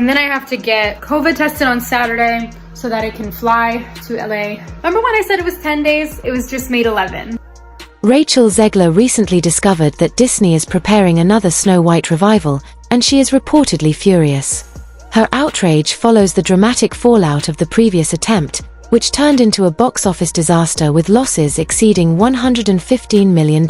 And then I have to get COVID tested on Saturday so that I can fly to LA. Remember when I said it was 10 days? It was just made 11. Rachel Zegler recently discovered that Disney is preparing another Snow White revival, and she is reportedly furious. Her outrage follows the dramatic fallout of the previous attempt, which turned into a box office disaster with losses exceeding $115 million.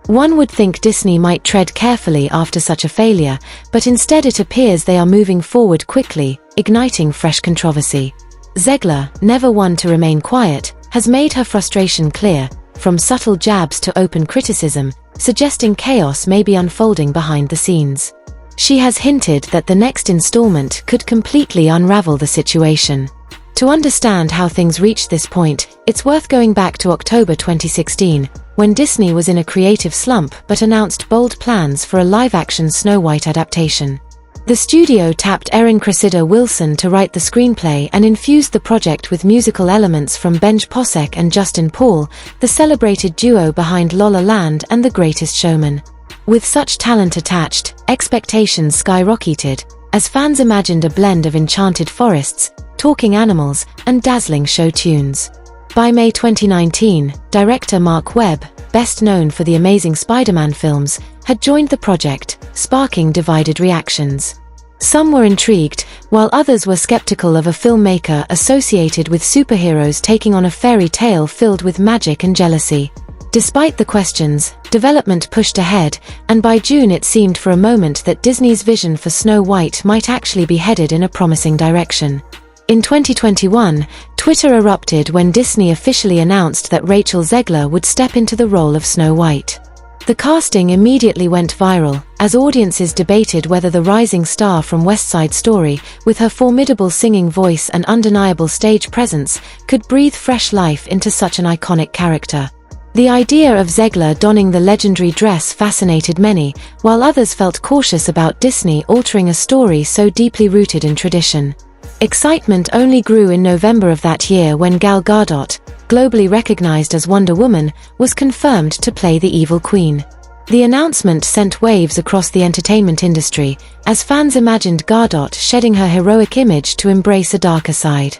One would think Disney might tread carefully after such a failure, but instead it appears they are moving forward quickly, igniting fresh controversy. Zegler, never one to remain quiet, has made her frustration clear, from subtle jabs to open criticism, suggesting chaos may be unfolding behind the scenes. She has hinted that the next installment could completely unravel the situation. To understand how things reached this point, it's worth going back to October 2016, when Disney was in a creative slump but announced bold plans for a live-action Snow White adaptation. The studio tapped Erin Cressida Wilson to write the screenplay and infused the project with musical elements from Benj Posek and Justin Paul, the celebrated duo behind La La Land and The Greatest Showman. With such talent attached, expectations skyrocketed, as fans imagined a blend of enchanted forests, talking animals, and dazzling show tunes. By May 2019, director Mark Webb, best known for the Amazing Spider-Man films, had joined the project, sparking divided reactions. Some were intrigued, while others were skeptical of a filmmaker associated with superheroes taking on a fairy tale filled with magic and jealousy. Despite the questions, development pushed ahead, and by June it seemed for a moment that Disney's vision for Snow White might actually be headed in a promising direction. In 2021, Twitter erupted when Disney officially announced that Rachel Zegler would step into the role of Snow White. The casting immediately went viral, as audiences debated whether the rising star from West Side Story, with her formidable singing voice and undeniable stage presence, could breathe fresh life into such an iconic character. The idea of Zegler donning the legendary dress fascinated many, while others felt cautious about Disney altering a story so deeply rooted in tradition. Excitement only grew in November of that year when Gal Gadot, globally recognized as Wonder Woman, was confirmed to play the Evil Queen. The announcement sent waves across the entertainment industry, as fans imagined Gadot shedding her heroic image to embrace a darker side.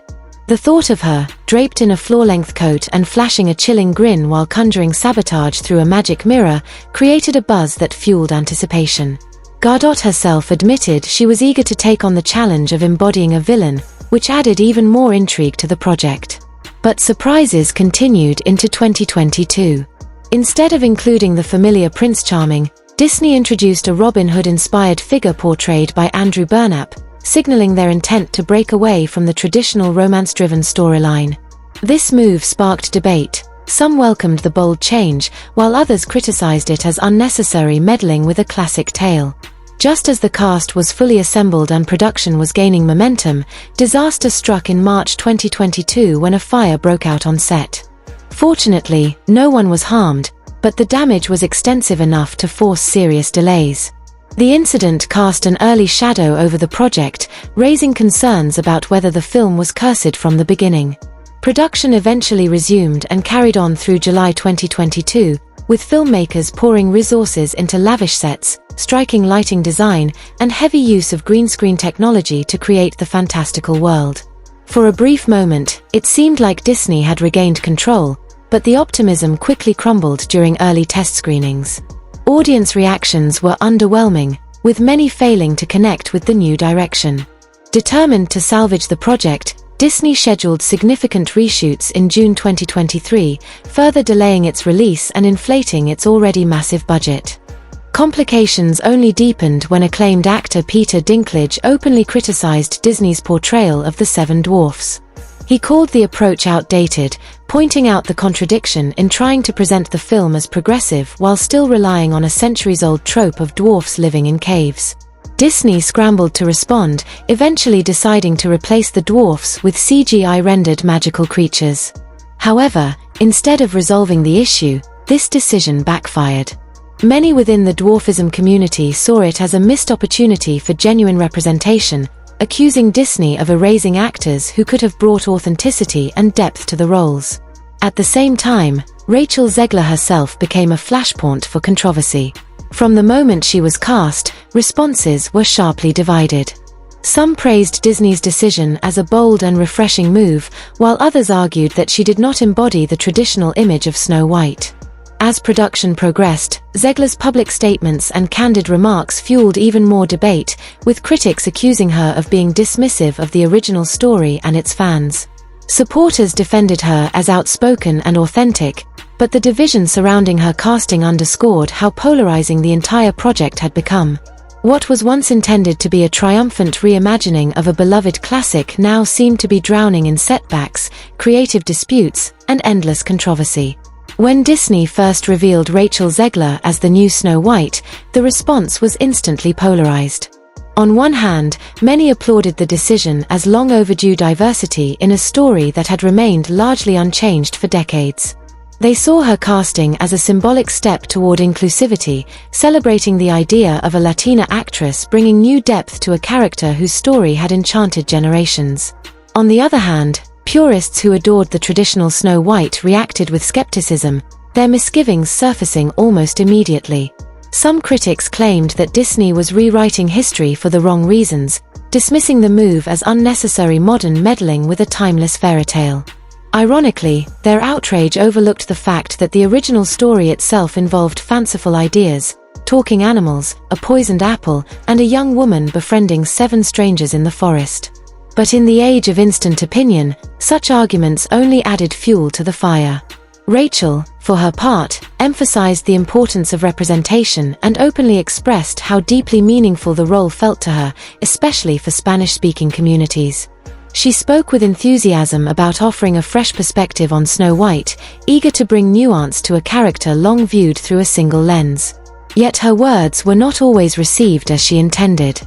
The thought of her, draped in a floor-length coat and flashing a chilling grin while conjuring sabotage through a magic mirror, created a buzz that fueled anticipation. Gadot herself admitted she was eager to take on the challenge of embodying a villain, which added even more intrigue to the project. But surprises continued into 2022. Instead of including the familiar Prince Charming, Disney introduced a Robin Hood-inspired figure portrayed by Andrew Burnap, signaling their intent to break away from the traditional romance-driven storyline. This move sparked debate. Some welcomed the bold change, while others criticized it as unnecessary meddling with a classic tale. Just as the cast was fully assembled and production was gaining momentum, disaster struck in March 2022 when a fire broke out on set. Fortunately, no one was harmed, but the damage was extensive enough to force serious delays. The incident cast an early shadow over the project, raising concerns about whether the film was cursed from the beginning. Production eventually resumed and carried on through July 2022, with filmmakers pouring resources into lavish sets, striking lighting design, and heavy use of green screen technology to create the fantastical world. For a brief moment, it seemed like Disney had regained control, but the optimism quickly crumbled during early test screenings. Audience reactions were underwhelming, with many failing to connect with the new direction. Determined to salvage the project, Disney scheduled significant reshoots in June 2023, further delaying its release and inflating its already massive budget. Complications only deepened when acclaimed actor Peter Dinklage openly criticized Disney's portrayal of the Seven Dwarfs. He called the approach outdated, pointing out the contradiction in trying to present the film as progressive while still relying on a centuries-old trope of dwarfs living in caves. Disney scrambled to respond, eventually deciding to replace the dwarfs with CGI-rendered magical creatures. However, instead of resolving the issue, this decision backfired. Many within the dwarfism community saw it as a missed opportunity for genuine representation, accusing Disney of erasing actors who could have brought authenticity and depth to the roles. At the same time, Rachel Zegler herself became a flashpoint for controversy. From the moment she was cast, responses were sharply divided. Some praised Disney's decision as a bold and refreshing move, while others argued that she did not embody the traditional image of Snow White. As production progressed, Zegler's public statements and candid remarks fueled even more debate, with critics accusing her of being dismissive of the original story and its fans. Supporters defended her as outspoken and authentic, but the division surrounding her casting underscored how polarizing the entire project had become. What was once intended to be a triumphant reimagining of a beloved classic now seemed to be drowning in setbacks, creative disputes, and endless controversy. When Disney first revealed Rachel Zegler as the new Snow White, the response was instantly polarized. On one hand, many applauded the decision as long overdue diversity in a story that had remained largely unchanged for decades. They saw her casting as a symbolic step toward inclusivity, celebrating the idea of a Latina actress bringing new depth to a character whose story had enchanted generations. On the other hand, purists who adored the traditional Snow White reacted with skepticism, their misgivings surfacing almost immediately. Some critics claimed that Disney was rewriting history for the wrong reasons, dismissing the move as unnecessary modern meddling with a timeless fairytale. Ironically, their outrage overlooked the fact that the original story itself involved fanciful ideas, talking animals, a poisoned apple, and a young woman befriending 7 strangers in the forest. But in the age of instant opinion, such arguments only added fuel to the fire. Rachel, for her part, emphasized the importance of representation and openly expressed how deeply meaningful the role felt to her, especially for Spanish-speaking communities. She spoke with enthusiasm about offering a fresh perspective on Snow White, eager to bring nuance to a character long viewed through a single lens. Yet her words were not always received as she intended.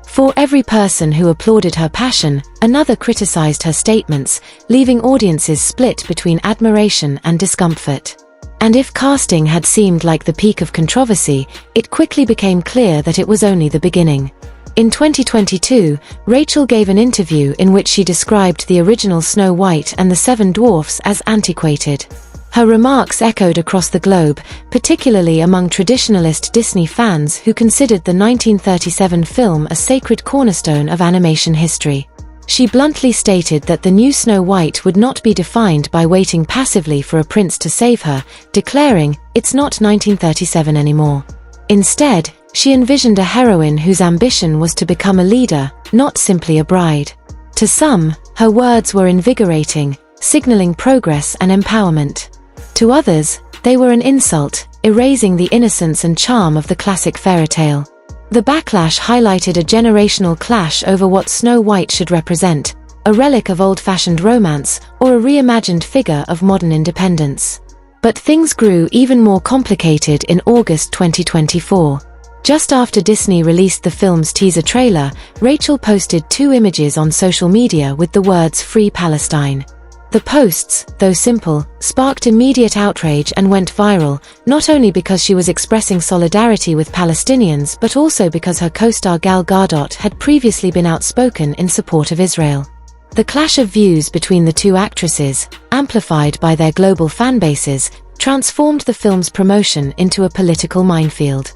For every person who applauded her passion, another criticized her statements, leaving audiences split between admiration and discomfort. And if casting had seemed like the peak of controversy, it quickly became clear that it was only the beginning. In 2022, Rachel gave an interview in which she described the original Snow White and the 7 Dwarfs as antiquated. Her remarks echoed across the globe, particularly among traditionalist Disney fans who considered the 1937 film a sacred cornerstone of animation history. She bluntly stated that the new Snow White would not be defined by waiting passively for a prince to save her, declaring, "It's not 1937 anymore." Instead, she envisioned a heroine whose ambition was to become a leader, not simply a bride. To some, her words were invigorating, signaling progress and empowerment. To others, they were an insult, erasing the innocence and charm of the classic fairytale. The backlash highlighted a generational clash over what Snow White should represent, a relic of old-fashioned romance or a reimagined figure of modern independence. But things grew even more complicated in August 2024. Just after Disney released the film's teaser trailer, Rachel posted 2 images on social media with the words "Free Palestine." The posts, though simple, sparked immediate outrage and went viral, not only because she was expressing solidarity with Palestinians but also because her co-star Gal Gadot had previously been outspoken in support of Israel. The clash of views between the 2 actresses, amplified by their global fanbases, transformed the film's promotion into a political minefield.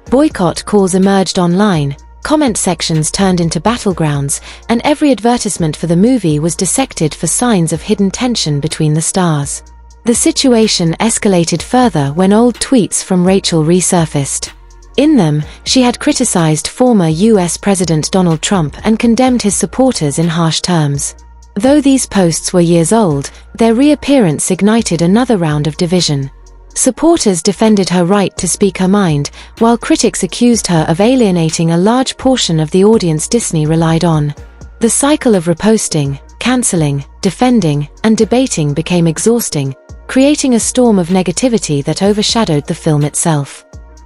Boycott calls emerged online, comment sections turned into battlegrounds, and every advertisement for the movie was dissected for signs of hidden tension between the stars. The situation escalated further when old tweets from Rachel resurfaced. In them, she had criticized former US President Donald Trump and condemned his supporters in harsh terms. Though these posts were years old, their reappearance ignited another round of division. Supporters defended her right to speak her mind, while critics accused her of alienating a large portion of the audience Disney relied on. The cycle of reposting, canceling, defending, and debating became exhausting, creating a storm of negativity that overshadowed the film itself.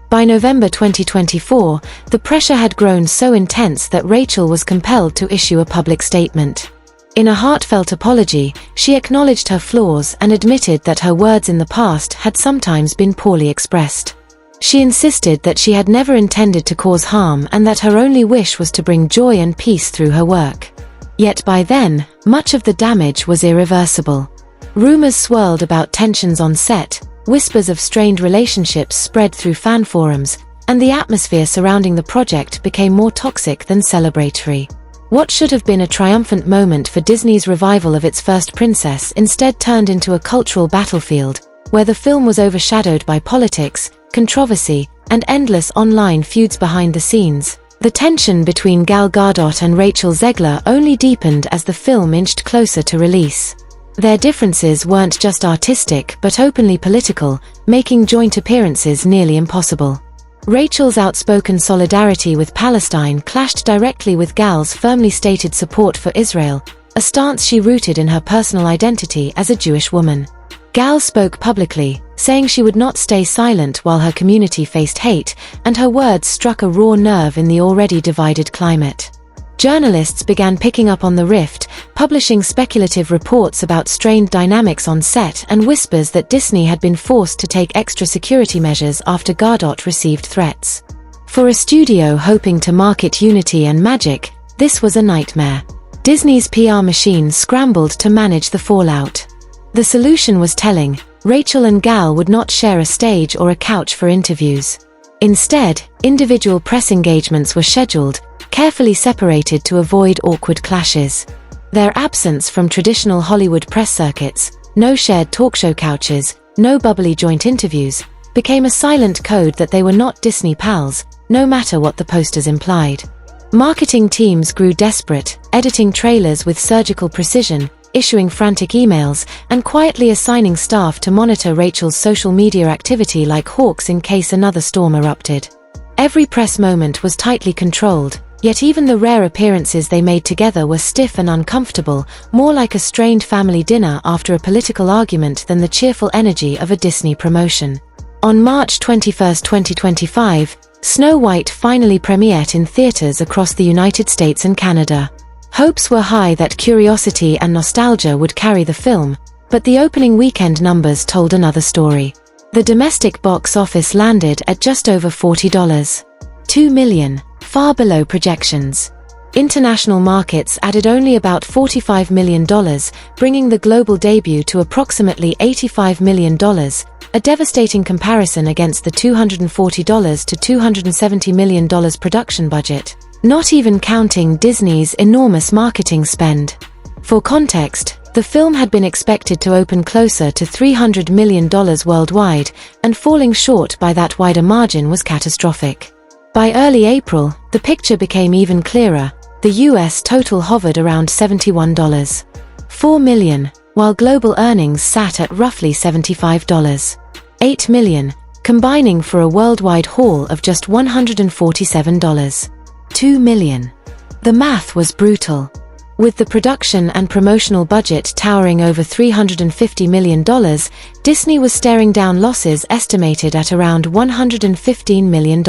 By November 2024, the pressure had grown so intense that Rachel was compelled to issue a public statement. In a heartfelt apology, she acknowledged her flaws and admitted that her words in the past had sometimes been poorly expressed. She insisted that she had never intended to cause harm and that her only wish was to bring joy and peace through her work. Yet by then, much of the damage was irreversible. Rumors swirled about tensions on set, whispers of strained relationships spread through fan forums, and the atmosphere surrounding the project became more toxic than celebratory. What should have been a triumphant moment for Disney's revival of its first princess instead turned into a cultural battlefield, where the film was overshadowed by politics, controversy, and endless online feuds behind the scenes. The tension between Gal Gadot and Rachel Zegler only deepened as the film inched closer to release. Their differences weren't just artistic but openly political, making joint appearances nearly impossible. Rachel's outspoken solidarity with Palestine clashed directly with Gal's firmly stated support for Israel, a stance she rooted in her personal identity as a Jewish woman. Gal spoke publicly, saying she would not stay silent while her community faced hate, and her words struck a raw nerve in the already divided climate. Journalists began picking up on the rift, publishing speculative reports about strained dynamics on set and whispers that Disney had been forced to take extra security measures after Gadot received threats. For a studio hoping to market unity and magic, this was a nightmare. Disney's PR machine scrambled to manage the fallout. The solution was telling: Rachel and Gal would not share a stage or a couch for interviews. Instead, individual press engagements were scheduled, carefully separated to avoid awkward clashes. Their absence from traditional Hollywood press circuits, no shared talk show couches, no bubbly joint interviews, became a silent code that they were not Disney pals, no matter what the posters implied. Marketing teams grew desperate, editing trailers with surgical precision, issuing frantic emails, and quietly assigning staff to monitor Rachel's social media activity like hawks in case another storm erupted. Every press moment was tightly controlled, yet even the rare appearances they made together were stiff and uncomfortable, more like a strained family dinner after a political argument than the cheerful energy of a Disney promotion. On March 21, 2025, Snow White finally premiered in theaters across the United States and Canada. Hopes were high that curiosity and nostalgia would carry the film, but the opening weekend numbers told another story. The domestic box office landed at just over $40.2 million, far below projections. International markets added only about $45 million, bringing the global debut to approximately $85 million, a devastating comparison against the $240 to $270 million production budget, not even counting Disney's enormous marketing spend. For context, the film had been expected to open closer to $300 million worldwide, and falling short by that wider margin was catastrophic. By early April, the picture became even clearer. The US total hovered around $71.4 million, while global earnings sat at roughly $75.8 million, combining for a worldwide haul of just $147.2 million. The math was brutal. With the production and promotional budget towering over $350 million, Disney was staring down losses estimated at around $115 million.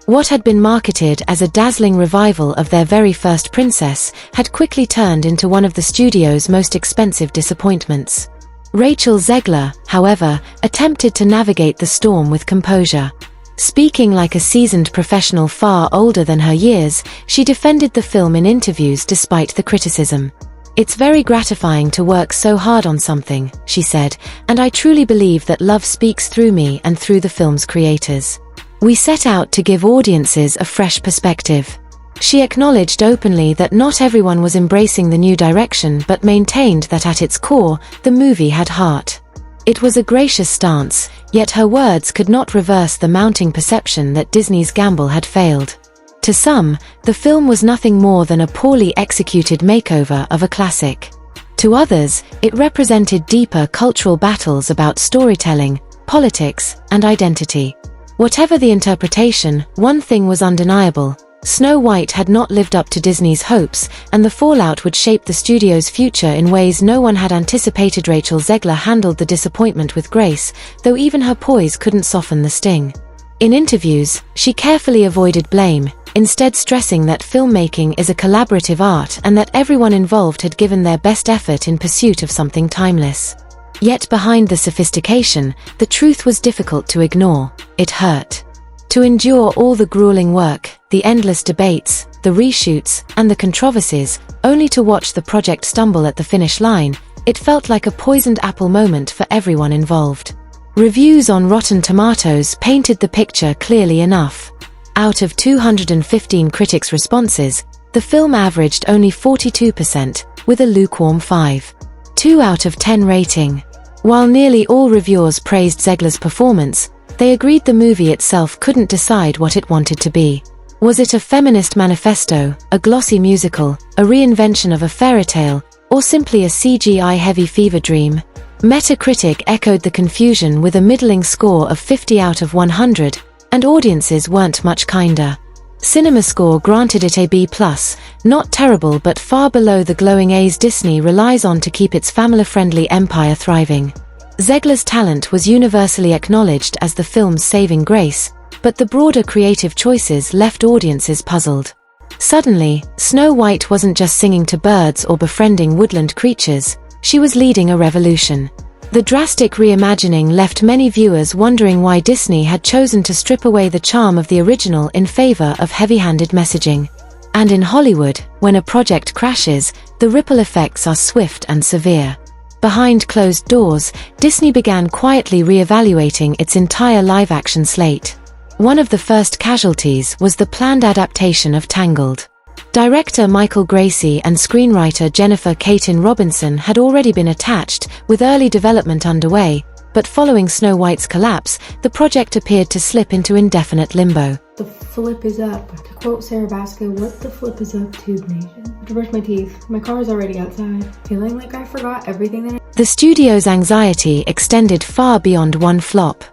What had been marketed as a dazzling revival of their very first princess had quickly turned into one of the studio's most expensive disappointments. Rachel Zegler, however, attempted to navigate the storm with composure. Speaking like a seasoned professional far older than her years, she defended the film in interviews despite the criticism. "It's very gratifying to work so hard on something," she said, "and I truly believe that love speaks through me and through the film's creators. We set out to give audiences a fresh perspective." She acknowledged openly that not everyone was embracing the new direction but maintained that at its core, the movie had heart. It was a gracious stance, yet her words could not reverse the mounting perception that Disney's gamble had failed. To some, the film was nothing more than a poorly executed makeover of a classic. To others, it represented deeper cultural battles about storytelling, politics, and identity. Whatever the interpretation, one thing was undeniable: Snow White had not lived up to Disney's hopes, and the fallout would shape the studio's future in ways no one had anticipated. Rachel Zegler handled the disappointment with grace, though even her poise couldn't soften the sting. In interviews, she carefully avoided blame, instead stressing that filmmaking is a collaborative art and that everyone involved had given their best effort in pursuit of something timeless. Yet behind the sophistication, the truth was difficult to ignore. It hurt. To endure all the grueling work, the endless debates, the reshoots, and the controversies, only to watch the project stumble at the finish line, it felt like a poisoned apple moment for everyone involved. Reviews on Rotten Tomatoes painted the picture clearly enough. Out of 215 critics' responses, The film averaged only 42%, with a lukewarm 5.2 out of 10 rating. While nearly all reviewers praised Zegler's performance, they agreed the movie itself couldn't decide what it wanted to be. Was it a feminist manifesto, a glossy musical, a reinvention of a fairy tale, or simply a CGI-heavy fever dream? Metacritic echoed the confusion with a middling score of 50 out of 100, and audiences weren't much kinder. CinemaScore granted it a B+, not terrible but far below the glowing A's Disney relies on to keep its family-friendly empire thriving. Zegler's talent was universally acknowledged as the film's saving grace, but the broader creative choices left audiences puzzled. Suddenly, Snow White wasn't just singing to birds or befriending woodland creatures, she was leading a revolution. The drastic reimagining left many viewers wondering why Disney had chosen to strip away the charm of the original in favor of heavy-handed messaging. And in Hollywood, when a project crashes, the ripple effects are swift and severe. Behind closed doors, Disney began quietly re-evaluating its entire live-action slate. One of the first casualties was the planned adaptation of Tangled. Director Michael Gracey and screenwriter Jennifer Caton Robinson had already been attached, with early development underway, but following Snow White's collapse, the project appeared to slip into indefinite limbo. The flip is up. To quote Sarah Basco, what the flip is up, Tube Nation? To brush my teeth. My car is already outside. Feeling like I forgot everything that The studio's anxiety extended far beyond one flop.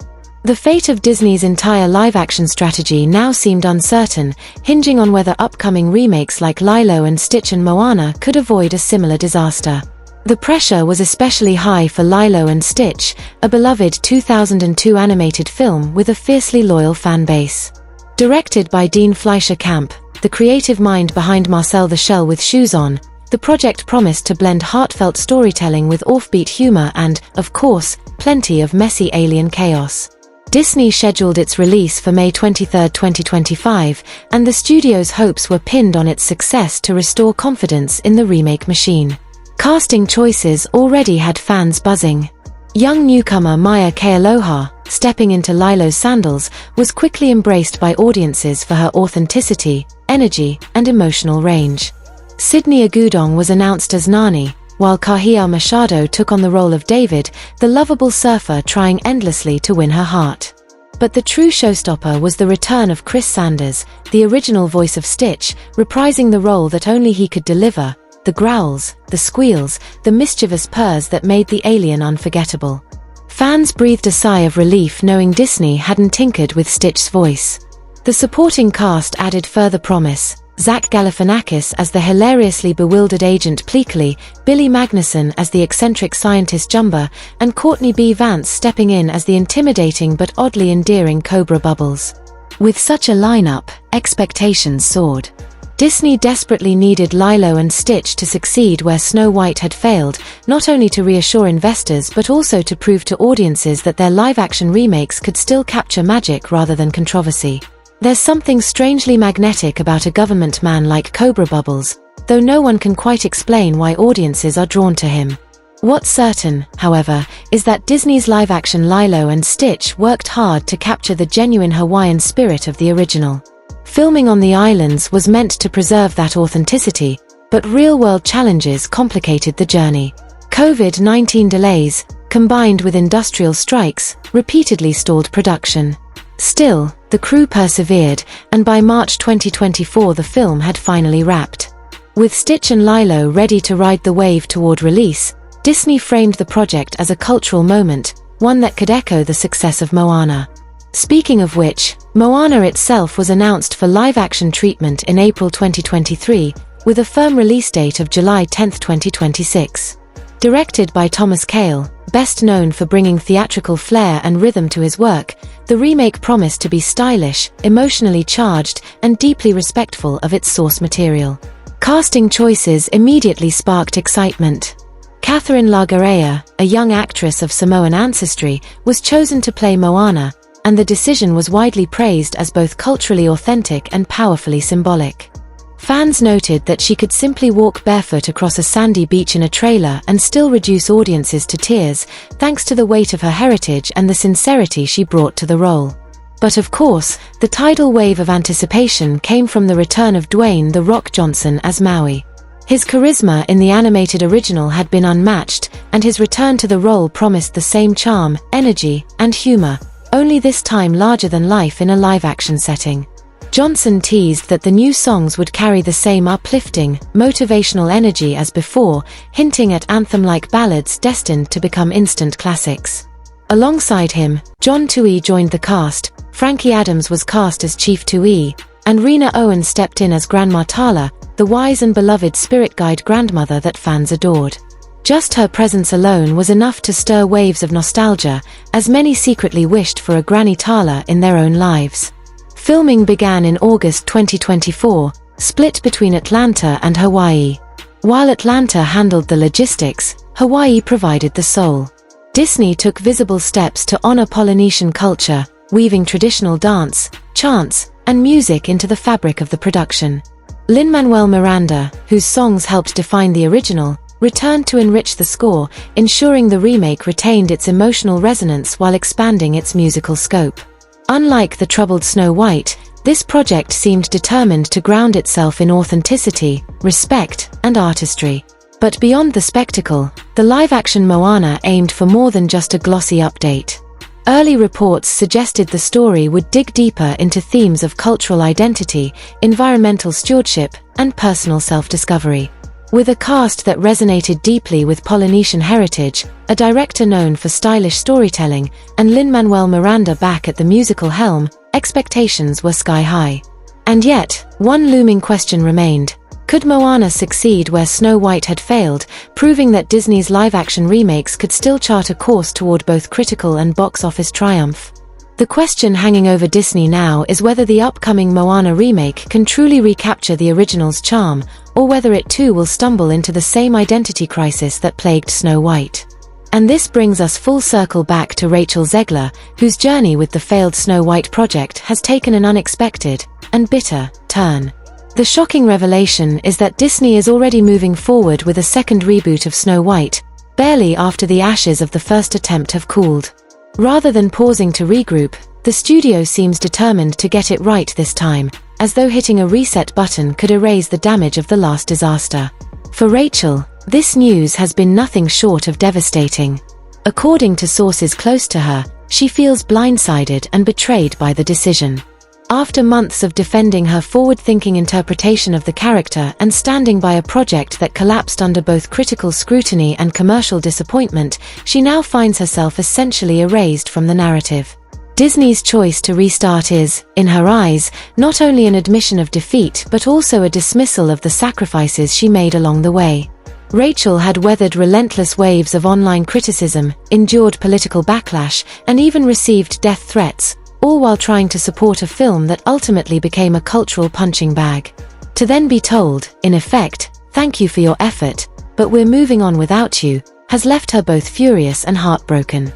The fate of Disney's entire live-action strategy now seemed uncertain, hinging on whether upcoming remakes like Lilo and Stitch and Moana could avoid a similar disaster. The pressure was especially high for Lilo and Stitch, a beloved 2002 animated film with a fiercely loyal fan base. Directed by Dean Fleischer Camp, the creative mind behind Marcel the Shell with Shoes On, the project promised to blend heartfelt storytelling with offbeat humor and, of course, plenty of messy alien chaos. Disney scheduled its release for May 23, 2025, and the studio's hopes were pinned on its success to restore confidence in the remake machine. Casting choices already had fans buzzing. Young newcomer Maya Kealoha, stepping into Lilo's sandals, was quickly embraced by audiences for her authenticity, energy, and emotional range. Sydney Agudong was announced as Nani, while Kahia Machado took on the role of David, the lovable surfer trying endlessly to win her heart. But the true showstopper was the return of Chris Sanders, the original voice of Stitch, reprising the role that only he could deliver, the growls, the squeals, the mischievous purrs that made the alien unforgettable. Fans breathed a sigh of relief knowing Disney hadn't tinkered with Stitch's voice. The supporting cast added further promise. Zach Galifianakis as the hilariously bewildered agent Pleakley, Billy Magnuson as the eccentric scientist Jumba, and Courtney B. Vance stepping in as the intimidating but oddly endearing Cobra Bubbles. With such a lineup, expectations soared. Disney desperately needed Lilo and Stitch to succeed where Snow White had failed, not only to reassure investors but also to prove to audiences that their live-action remakes could still capture magic rather than controversy. There's something strangely magnetic about a government man like Cobra Bubbles, though no one can quite explain why audiences are drawn to him. What's certain, however, is that Disney's live-action Lilo and Stitch worked hard to capture the genuine Hawaiian spirit of the original. Filming on the islands was meant to preserve that authenticity, but real-world challenges complicated the journey. COVID-19 delays, combined with industrial strikes, repeatedly stalled production. Still, the crew persevered, and by March 2024 the film had finally wrapped. With Stitch and Lilo ready to ride the wave toward release, Disney framed the project as a cultural moment, one that could echo the success of Moana. Speaking of which, Moana itself was announced for live-action treatment in April 2023, with a firm release date of July 10, 2026. Directed by Thomas Kail, best known for bringing theatrical flair and rhythm to his work, the remake promised to be stylish, emotionally charged, and deeply respectful of its source material. Casting choices immediately sparked excitement. Catherine Lagarea, a young actress of Samoan ancestry, was chosen to play Moana, and the decision was widely praised as both culturally authentic and powerfully symbolic. Fans noted that she could simply walk barefoot across a sandy beach in a trailer and still reduce audiences to tears, thanks to the weight of her heritage and the sincerity she brought to the role. But of course, the tidal wave of anticipation came from the return of Dwayne "The Rock" Johnson as Maui. His charisma in the animated original had been unmatched, and his return to the role promised the same charm, energy, and humor, only this time larger than life in a live-action setting. Johnson teased that the new songs would carry the same uplifting, motivational energy as before, hinting at anthem-like ballads destined to become instant classics. Alongside him, John Tui joined the cast, Frankie Adams was cast as Chief Tui, and Rena Owen stepped in as Grandma Tala, the wise and beloved spirit guide grandmother that fans adored. Just her presence alone was enough to stir waves of nostalgia, as many secretly wished for a Granny Tala in their own lives. Filming began in August 2024, split between Atlanta and Hawaii. While Atlanta handled the logistics, Hawaii provided the soul. Disney took visible steps to honor Polynesian culture, weaving traditional dance, chants, and music into the fabric of the production. Lin-Manuel Miranda, whose songs helped define the original, returned to enrich the score, ensuring the remake retained its emotional resonance while expanding its musical scope. Unlike the troubled Snow White, this project seemed determined to ground itself in authenticity, respect, and artistry. But beyond the spectacle, the live-action Moana aimed for more than just a glossy update. Early reports suggested the story would dig deeper into themes of cultural identity, environmental stewardship, and personal self-discovery. With a cast that resonated deeply with Polynesian heritage, a director known for stylish storytelling, and Lin-Manuel Miranda back at the musical helm, expectations were sky-high. And yet, one looming question remained. Could Moana succeed where Snow White had failed, proving that Disney's live-action remakes could still chart a course toward both critical and box office triumph? The question hanging over Disney now is whether the upcoming Moana remake can truly recapture the original's charm, or whether it too will stumble into the same identity crisis that plagued Snow White. And this brings us full circle back to Rachel Zegler, whose journey with the failed Snow White project has taken an unexpected, and bitter, turn. The shocking revelation is that Disney is already moving forward with a second reboot of Snow White, barely after the ashes of the first attempt have cooled. Rather than pausing to regroup, the studio seems determined to get it right this time, as though hitting a reset button could erase the damage of the last disaster. For Rachel, this news has been nothing short of devastating. According to sources close to her, she feels blindsided and betrayed by the decision. After months of defending her forward-thinking interpretation of the character and standing by a project that collapsed under both critical scrutiny and commercial disappointment, she now finds herself essentially erased from the narrative. Disney's choice to restart is, in her eyes, not only an admission of defeat but also a dismissal of the sacrifices she made along the way. Rachel had weathered relentless waves of online criticism, endured political backlash, and even received death threats, all while trying to support a film that ultimately became a cultural punching bag. To then be told, in effect, "Thank you for your effort, but we're moving on without you," has left her both furious and heartbroken.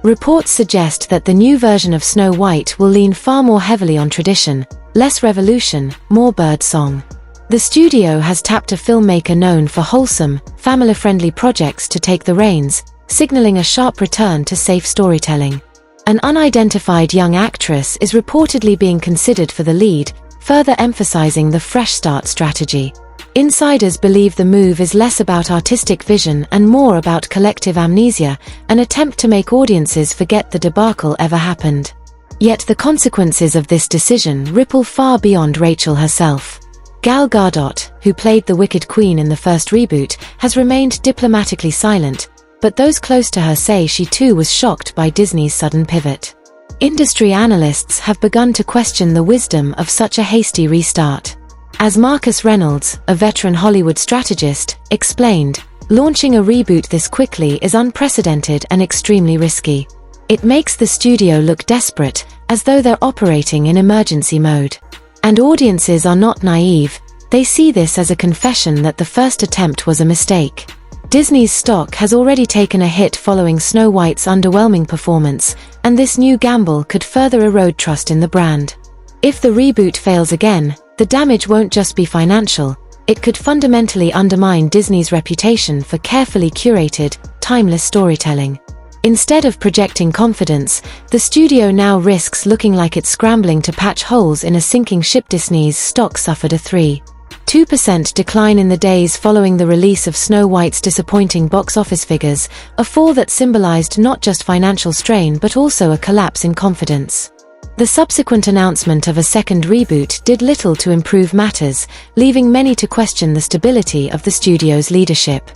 Reports suggest that the new version of Snow White will lean far more heavily on tradition, less revolution, more bird song. The studio has tapped a filmmaker known for wholesome, family-friendly projects to take the reins, signaling a sharp return to safe storytelling. An unidentified young actress is reportedly being considered for the lead, further emphasizing the fresh start strategy. Insiders believe the move is less about artistic vision and more about collective amnesia, an attempt to make audiences forget the debacle ever happened. Yet the consequences of this decision ripple far beyond Rachel herself. Gal Gadot, who played the Wicked Queen in the first reboot, has remained diplomatically silent, but those close to her say she too was shocked by Disney's sudden pivot. Industry analysts have begun to question the wisdom of such a hasty restart. As Marcus Reynolds, a veteran Hollywood strategist, explained, launching a reboot this quickly is unprecedented and extremely risky. It makes the studio look desperate, as though they're operating in emergency mode. And audiences are not naive, they see this as a confession that the first attempt was a mistake. Disney's stock has already taken a hit following Snow White's underwhelming performance, and this new gamble could further erode trust in the brand. If the reboot fails again, the damage won't just be financial, it could fundamentally undermine Disney's reputation for carefully curated, timeless storytelling. Instead of projecting confidence, the studio now risks looking like it's scrambling to patch holes in a sinking ship. Disney's stock suffered a 3.2% decline in the days following the release of Snow White's disappointing box office figures, a fall that symbolized not just financial strain but also a collapse in confidence. The subsequent announcement of a second reboot did little to improve matters, leaving many to question the stability of the studio's leadership.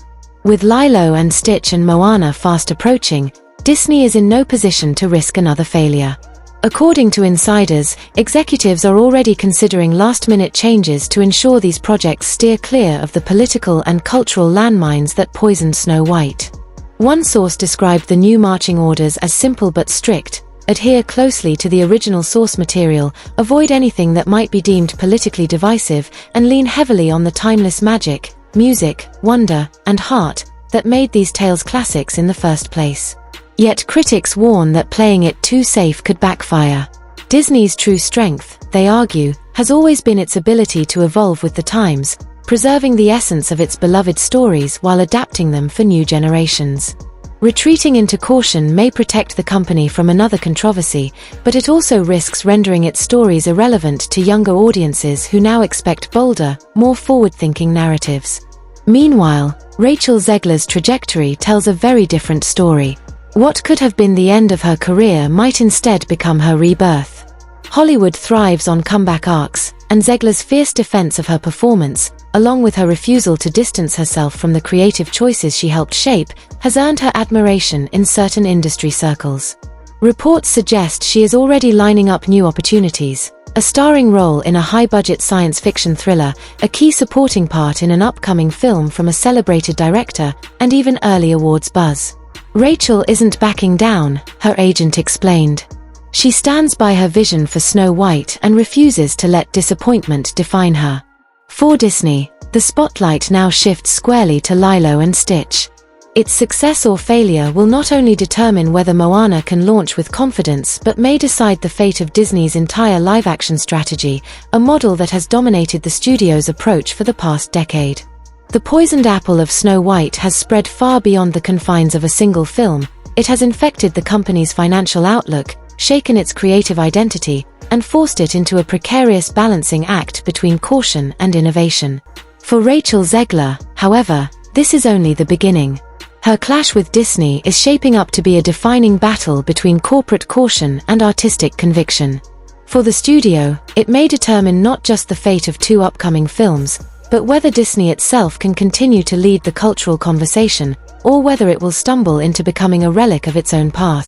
With Lilo and Stitch and Moana fast approaching, Disney is in no position to risk another failure. According to insiders, executives are already considering last-minute changes to ensure these projects steer clear of the political and cultural landmines that poisoned Snow White. One source described the new marching orders as simple but strict: adhere closely to the original source material, avoid anything that might be deemed politically divisive, and lean heavily on the timeless magic, music, wonder, and heart that made these tales classics in the first place. Yet critics warn that playing it too safe could backfire. Disney's true strength, they argue, has always been its ability to evolve with the times, preserving the essence of its beloved stories while adapting them for new generations. Retreating into caution may protect the company from another controversy, but it also risks rendering its stories irrelevant to younger audiences who now expect bolder, more forward-thinking narratives. Meanwhile, Rachel Zegler's trajectory tells a very different story. What could have been the end of her career might instead become her rebirth. Hollywood thrives on comeback arcs, and Zegler's fierce defense of her performance, along with her refusal to distance herself from the creative choices she helped shape, has earned her admiration in certain industry circles. Reports suggest she is already lining up new opportunities: a starring role in a high-budget science fiction thriller, a key supporting part in an upcoming film from a celebrated director, and even early awards buzz. Rachel isn't backing down, her agent explained. She stands by her vision for Snow White and refuses to let disappointment define her. For Disney, the spotlight now shifts squarely to Lilo and Stitch. Its success or failure will not only determine whether Moana can launch with confidence but may decide the fate of Disney's entire live-action strategy, a model that has dominated the studio's approach for the past decade. The poisoned apple of Snow White has spread far beyond the confines of a single film. It has infected the company's financial outlook, shaken its creative identity, and forced it into a precarious balancing act between caution and innovation. For Rachel Zegler, however, this is only the beginning. Her clash with Disney is shaping up to be a defining battle between corporate caution and artistic conviction. For the studio, it may determine not just the fate of two upcoming films, but whether Disney itself can continue to lead the cultural conversation, or whether it will stumble into becoming a relic of its own past.